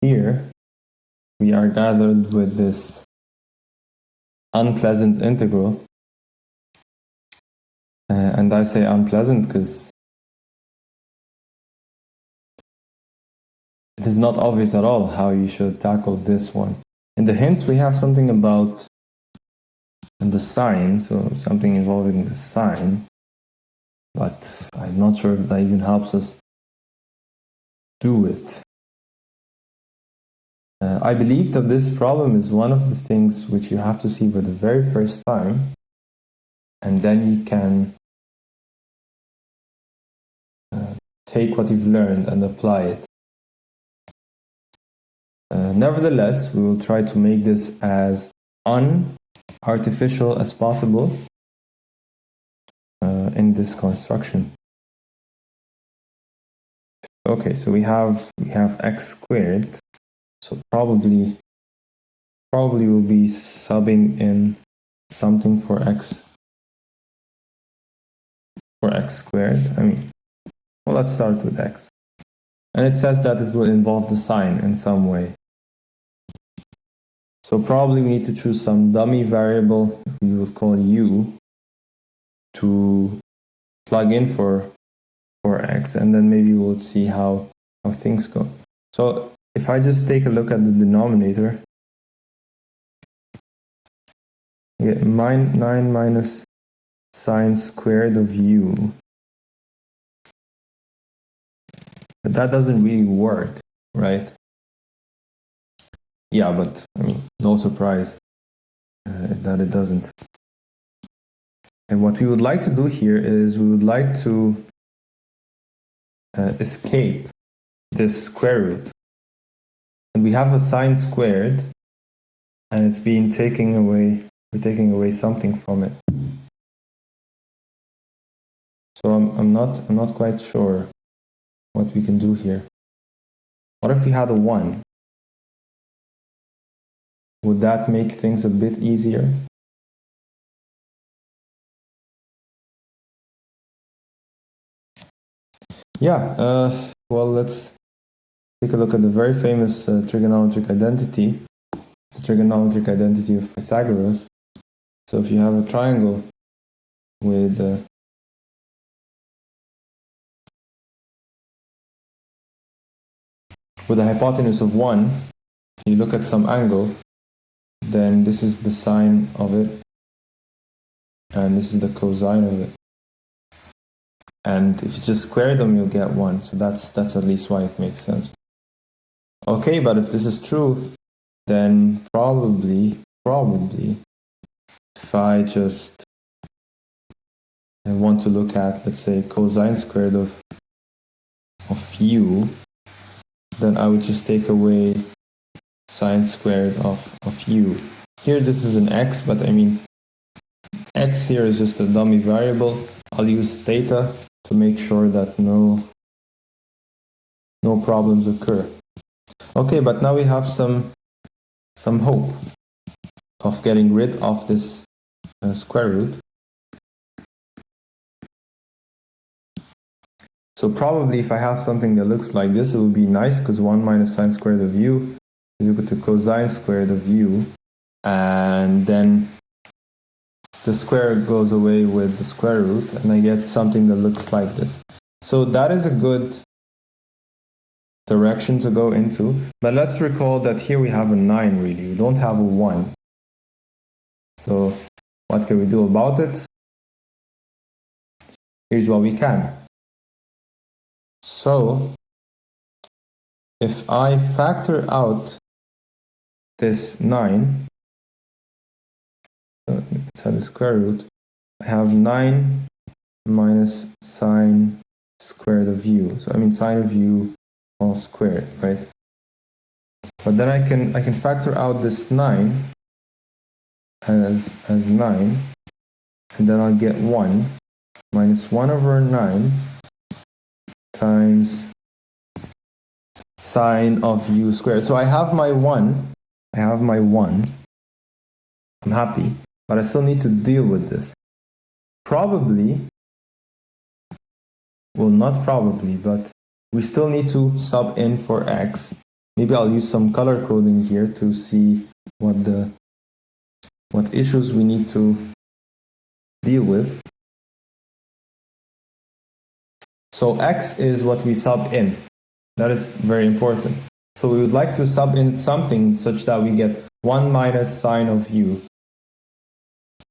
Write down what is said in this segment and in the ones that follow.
here we are gathered with this unpleasant integral. And I say unpleasant because it is not obvious at all how you should tackle this one. In the hints, we have something about the sign, so something involving the sign, but I'm not sure if that even helps us do it. I believe that this problem is one of the things which you have to see for the very first time, and then you can take what you've learned and apply it. Nevertheless, we will try to make this as unartificial as possible in this construction. Okay, so we have x squared. So probably we'll be subbing in something for x squared. Well, let's start with x. And it says that it will involve the sign in some way. So probably we need to choose some dummy variable we would call u to plug in for x, and then maybe we'll see how things go. So if I just take a look at the denominator, I get 9 minus sine squared of u. But that doesn't really work, right? Yeah, but no surprise that it doesn't. And what we would like to do here is we would like to escape this square root. And we have a sine squared, and it's being taken away. We're taking away something from it. So I'm not quite sure what we can do here. What if we had a 1? Would that make things a bit easier? Yeah, well, let's take a look at the very famous trigonometric identity. It's the trigonometric identity of Pythagoras. So if you have a triangle with a hypotenuse of 1, you look at some angle, then this is the sine of it, and this is the cosine of it. And if you just square them, you'll get 1. So that's at least why it makes sense. Okay, but if this is true, then probably, if I just want to look at, let's say, cosine squared of u, then I would just take away sine squared of u. Here this is an x, but x here is just a dummy variable. I'll use theta to make sure that no problems occur. Okay, but now we have some hope of getting rid of this square root. So probably if I have something that looks like this, it would be nice, because 1 minus sine squared of u is equal to cosine squared of u, and then the square goes away with the square root, and I get something that looks like this. So that is a good direction to go into. But let's recall that here we have a 9 really. We don't have a 1. So what can we do about it? Here's what we can. So if I factor out this 9, let's have the square root, I have 9 minus sine squared of u. So sine of u all squared, right? But then I can factor out this 9 as 9, and then I'll get 1 minus 1 over 9 times sine of u squared. So I have my 1. I'm happy, but I still need to deal with this. Probably, well, not probably, but we still need to sub in for x. maybe I'll use some color coding here to see what issues we need to deal with. So x is what we sub in. That is very important. So we would like to sub in something such that we get 1 minus sine of u.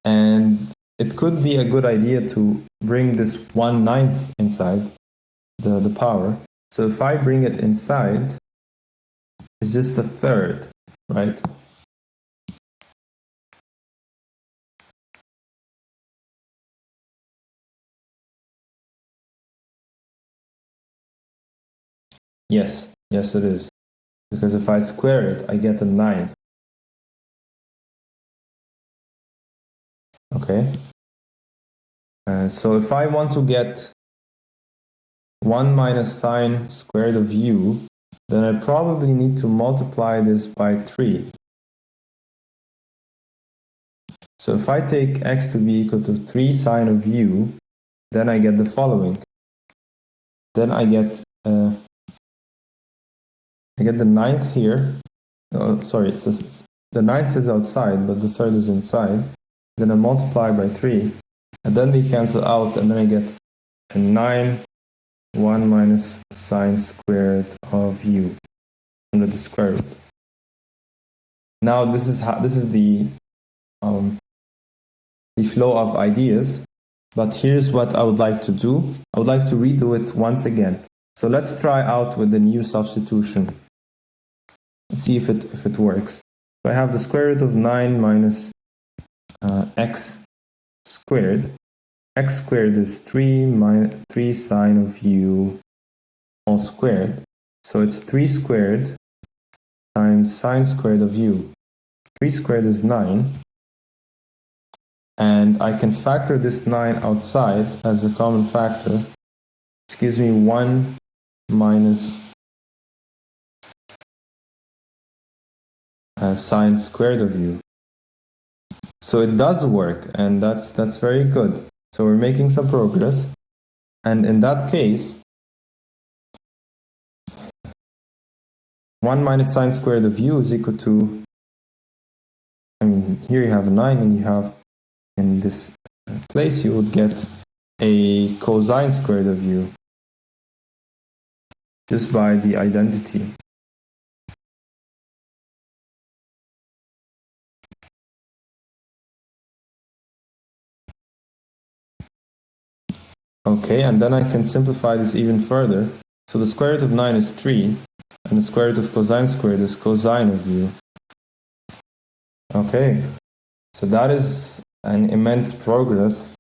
And it could be a good idea to bring this 1/9 inside the power. So if I bring it inside, it's just a third, right? Yes, yes it is. Because if I square it, I get a 9th. Okay. So if I want to get 1 minus sine squared of u, then I probably need to multiply this by 3. So if I take x to be equal to 3 sine of u, then I get the following. Then I get the 9th here. Oh, sorry, the 9th is outside, but the third is inside. Then I multiply by 3, and then they cancel out, and then I get a 9, 1 minus sine squared of u under the square root. Now this is the flow of ideas, but here's what I would like to do. I would like to redo it once again. So let's try out with the new substitution. Let's see if it works. So I have the square root of 9 minus x squared. X squared is 3 minus 3 sine of u all squared. So it's 3 squared times sine squared of u. 3 squared is 9. And I can factor this 9 outside as a common factor, which gives me 1 minus sine squared of u. So it does work, and that's very good. So we're making some progress. And in that case, 1 minus sine squared of u is equal to, here you have 9, and you have, in this place, you would get a cosine squared of u, just by the identity. Okay, and then I can simplify this even further. So the square root of 9 is 3, and the square root of cosine squared is cosine of u. Okay, so that is an immense progress.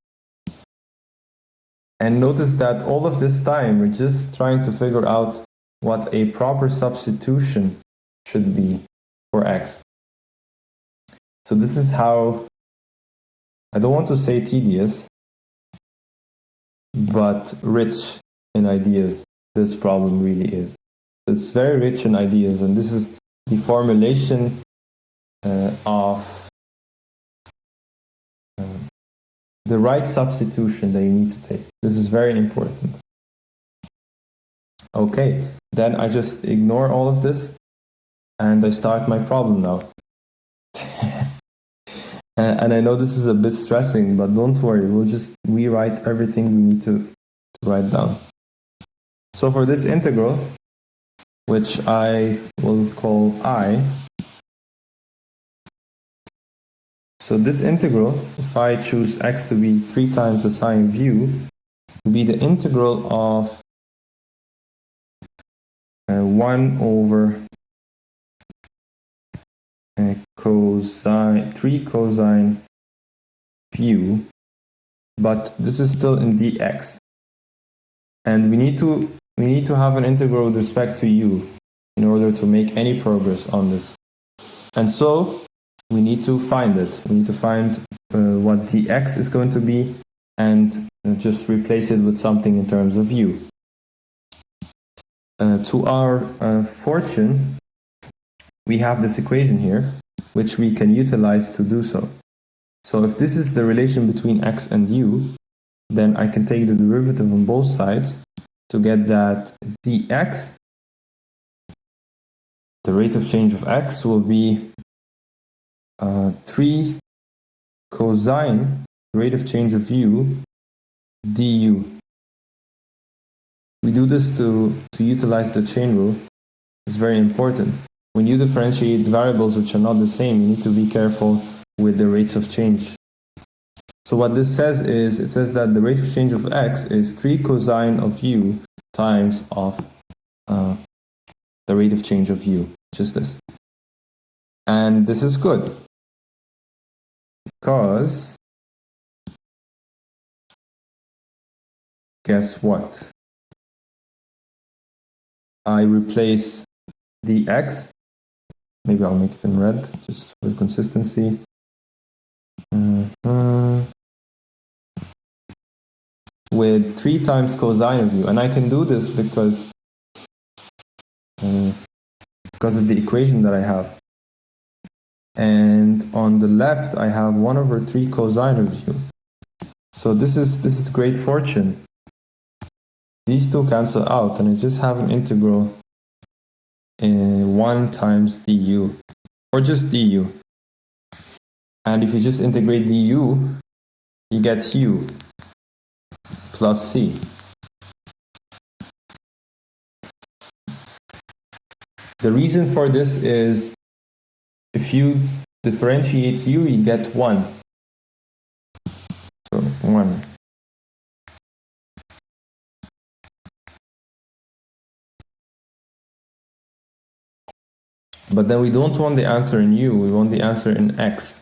And notice that all of this time we're just trying to figure out what a proper substitution should be for x. So this is how, I don't want to say tedious, but rich in ideas this problem really is. It's very rich in ideas, and this is the formulation of the right substitution that you need to take. This is very important. Okay, then I just ignore all of this and I start my problem now. And I know this is a bit stressing, but don't worry, we'll just rewrite everything we need to write down. So for this integral, which I will call I, so this integral, if I choose x to be 3 times the sine of u, will be the integral of 1 over cosine, 3 cosine of u, but this is still in dx. And we need to have an integral with respect to u in order to make any progress on this. And so we need to find it. We need to find what dx is going to be and just replace it with something in terms of u. To our fortune, we have this equation here, which we can utilize to do so. So if this is the relation between x and u, then I can take the derivative on both sides to get that dx the rate of change of x will be 3 cosine rate of change of u du. We do this to utilize the chain rule. It's very important. When you differentiate variables which are not the same, you need to be careful with the rates of change. So what this says is, it says that the rate of change of x is 3 cosine of u times of the rate of change of u, just this. And this is good, because guess what? I replace the x, maybe I'll make it in red, just for consistency. With 3 times cosine of u, and I can do this because of the equation that I have. And on the left, I have 1 over 3 cosine of u. So this is great fortune. These two cancel out, and I just have an integral in 1 times du, or just du. And if you just integrate du, you get u plus c. The reason for this is, if you differentiate u, you get 1. So 1. But then we don't want the answer in u, we want the answer in x.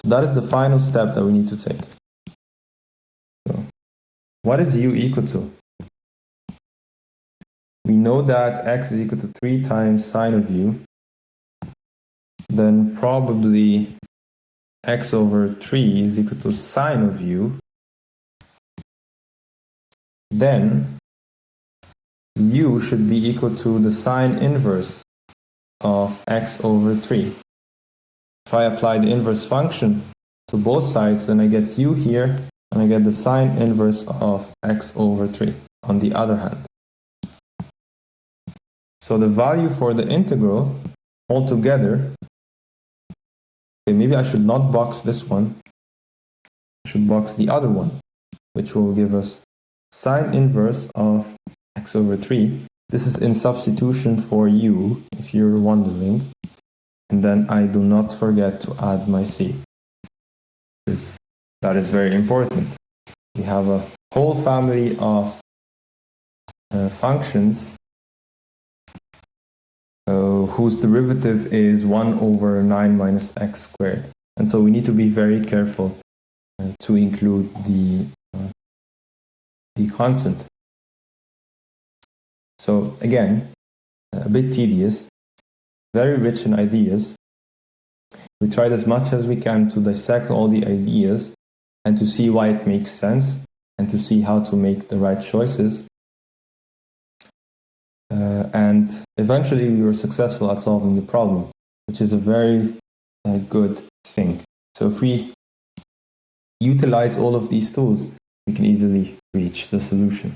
So that is the final step that we need to take. So, what is u equal to? We know that x is equal to 3 times sine of u. Then probably x over 3 is equal to sine of u. Then u should be equal to the sine inverse of x over 3. If I apply the inverse function to both sides, then I get u here, and I get the sine inverse of x over 3 on the other hand. So the value for the integral altogether, okay, maybe I should not box this one, I should box the other one, which will give us sine inverse of x over 3. This is in substitution for u, if you're wondering. And then I do not forget to add my c, because that is very important. We have a whole family of functions whose derivative is 1 over 9 minus x squared. And so we need to be very careful to include the constant. So again, a bit tedious, very rich in ideas. We tried as much as we can to dissect all the ideas and to see why it makes sense and to see how to make the right choices. And eventually we were successful at solving the problem, which is a very good thing. So if we utilize all of these tools, we can easily reach the solution.